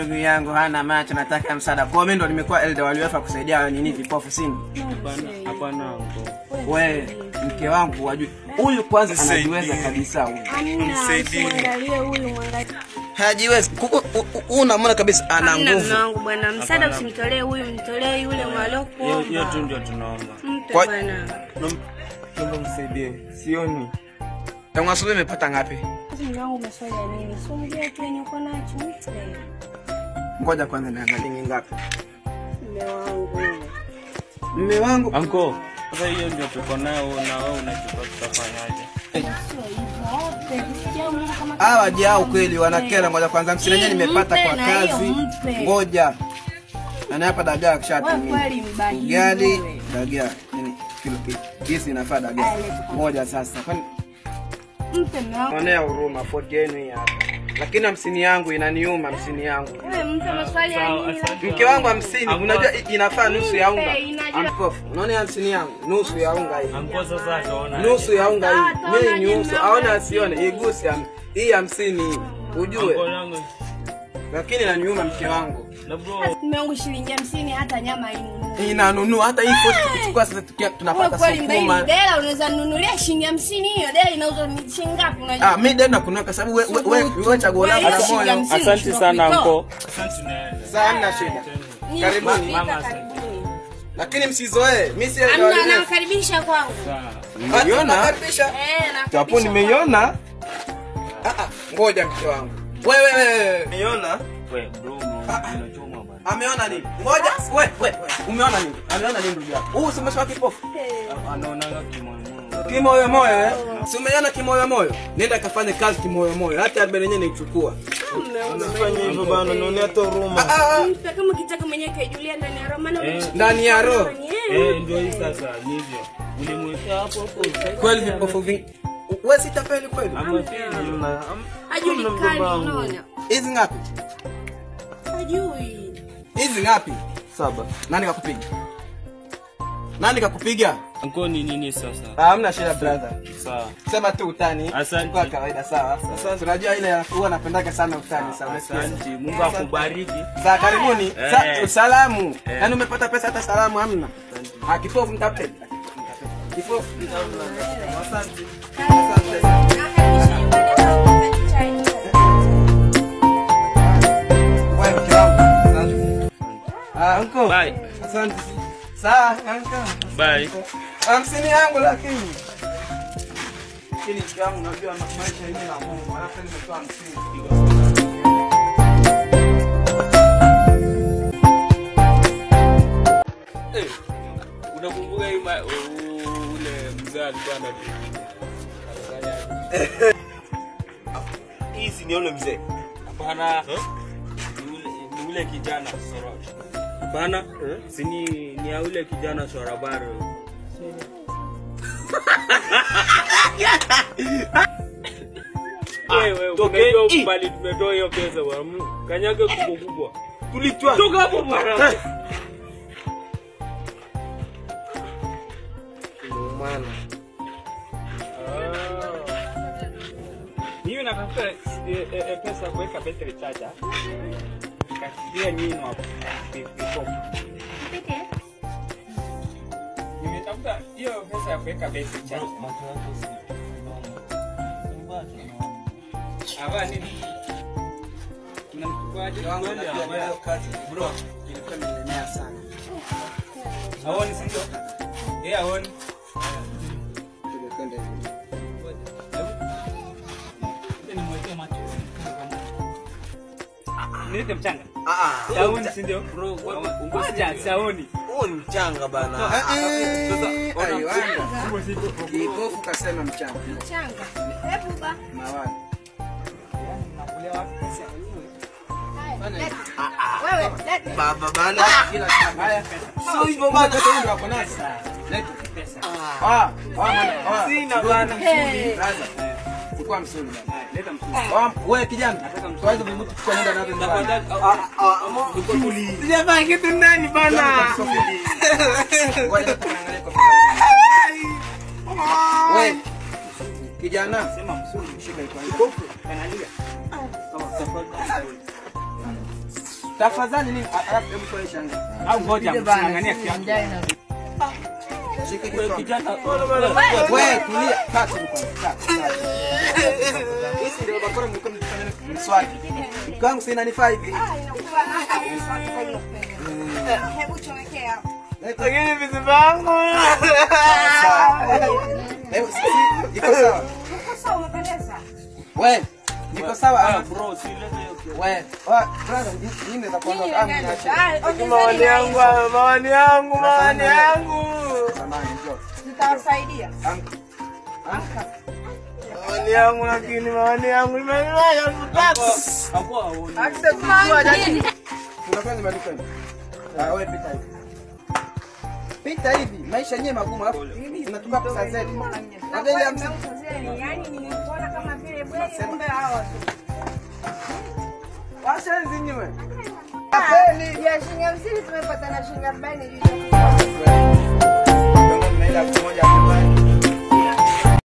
ndugu yangu hana macho nataka msaada. Kwa mimi ndo nimekuwa elder waliwefa kusaidia nini vipofu sini. Hapana uncle. Wewe mke wangu wajui. Huyu kwanza anajiweza kabisa huyu. Msaidie. Muangalie huyu muangalie. Hajiwezi. Unamwona kabisa ana nguvu. Wangu bwana, msaada usimtolee huyu, mtolee yule mwaloko. Hiyo tu ndio tunaomba. Kwa bwana. Naomba msaidie. Sioni. Tangu asubuhi umepata ngapi? Mimi wangu maswali ya nini? Sio ndio tu yenye uko nacho. Ngoja kwanza niangalie ni ngapi. Mume wangu. Uncle. Sasa hiyo ndio tuko nayo na wewe unachukua tutafanyaje? Hawa jao kweli wanakera. Ngoja kwanza msilenye nimepata kwa kazi. Ngoja. Na hapa dagaa kishatumia. Ugali, dagaa. Yaani kilo hizi inafaa dagaa. Ngoja sasa. Kwani Mpe mwangu. naonea huruma 40 yenu hii hapa. Lakini 50 yangu inaniuma 50 yangu. Wewe mpe maswali ya nini? Mke wangu 50 unajua inafaa nusu ya unga. Amkofu. Unaona 50 yangu nusu ya unga hii. Uncle sasa ataona. Nusu ya unga hii. Mimi nusu aona asione igusi hii 50 ujue. Lakini inaniuma mke wangu. Na bro. Mume wangu shilingi 50 hata nyama inanunua hata hii foto tukichukua sasa tunapata sukuma. Dela unaweza nunulia shilingi 50 hiyo. Dela inauzwa shilingi ngapi unajua? Mimi dela kuna kwa sababu wewe chaguo lako la moyo. Asante sana uncle. Asante sana shida. Karibuni mama. Lakini msizoee. Mimi si nakaribisha kwangu. Unaona? Nakaribisha. Hapo nimeiona. Ngoja mke wangu. Wewe niona? Wewe bro unachoma bwana. Ameona nini? Ngoja wewe. Umeona nini? Ameona nini ndugu yako? Huu si umesha kipofu? Anaona kimoyo. Kimoyo moyo eh? Si umeona kimoyo moyo? Nenda kafanye kazi kimoyo moyo. Hata album yenyewe nichukua. Unafanya hivyo bwana, unaonea hata huruma. Mpe kama kitaka mwenyewe kaijulia ndani ya roho maana ndani ya roho. Ndio hii sasa hivyo. Ulimweka hapo kweli vipofu vingi. Wewe sitapeli kweli? Hajulikani unaona. Hizi ngapi? Hajui. Hizi ngapi? 7. Nani kakupiga? Nani kakupiga? Uncle ni nini sasa? Hamna shida brother. Sawa. Sema tu utani. Asante. Kwa kawaida sawa. Sasa tunajua ile huwa napendaga sana utani sawa. Asante. Mungu akubariki. Sawa karibuni. Salamu. Yaani umepata pesa hata salamu hamna. Kipofu mtapeli. Kipofu. Asante. Uncle. Bye. Asante. Sawa, uncle. Bye. 50 yangu lakini. Kile changu unajua maisha yenyewe na Mungu. Alafu nimetoa 50. Unakumbuka ule mzee alikuwa Hizi ni yule mzee. Hapana. Ni ule kijana Sorosha. Hapana. Si ni yule kijana Shorabaro. Wewe unajua mbali tumetoa hiyo pesa bwana. Kanyage kubwa. Tulitoa. Toka hapo bwana. Maana. Niyo natafuta pesa kuweka battery charger. Kasidia nini hapo? Nimetafuta hiyo pesa ya kuweka battery charger. Aba nini? Tunamchukuaje? Bro, ilikuwa imelemea sana. Haoni si ndio? Haoni. Tumekwenda hivi. Nilete mchanga. Saoni si ndio? Bro, ngoja saoni. Huo ni mchanga bana. Sasa kipofu kasema mchanga. Mchanga. Hebu ba. Mawani. Nakulewa wapi pesa wenyewe? Wewe, leta. Baba bana kila kitu. Haya pesa. Sio hivyo bana hata ndio hapo nasi. Leta pesa. Sina bana. Chukua msuli bana. Leta msuli. Wewe kijana. Kwa hiyo mtu chukua nenda na msuli. Sijafanya kitu ndani bana. Wewe tunaangalia kwa wewe kijana sema msuli mshika iko hapo. Analia. Sawa, tafadhali. Tafadhali nini? Alafu hebu toe shanga. Au ngoja msangania kiasi. Shika Wewe kijana. Wewe tulia. Kati kwanza. Hizi ndio bakora mlikuwa mnafanya mswaki. Kwangu sina ni 5 hivi. Hebu chomekea. Lakini vitu vangu. Hebu iko sawa. Uko sawa umependeza. Wewe niko sawa Bro, si lete hiyo. wewe. Brother, nini ndio kwa ndo Maoni yangu. Samani njoo. Nitawasaidia. Maoni yangu nimeelewa mtatu. Hapo haoni. Unafanya madukani. Wewe pita hivi. Pita hivi, maisha yenyewe magumu alafu tunatoka pesa zetu. Ndio ile Yaani nilikuona kama vile bwe kumbe hao. Wacha nzinyi wewe. Apeni. Ya shilingi 50 tumepata na shilingi 40 juu. Kama tunaenda pamoja.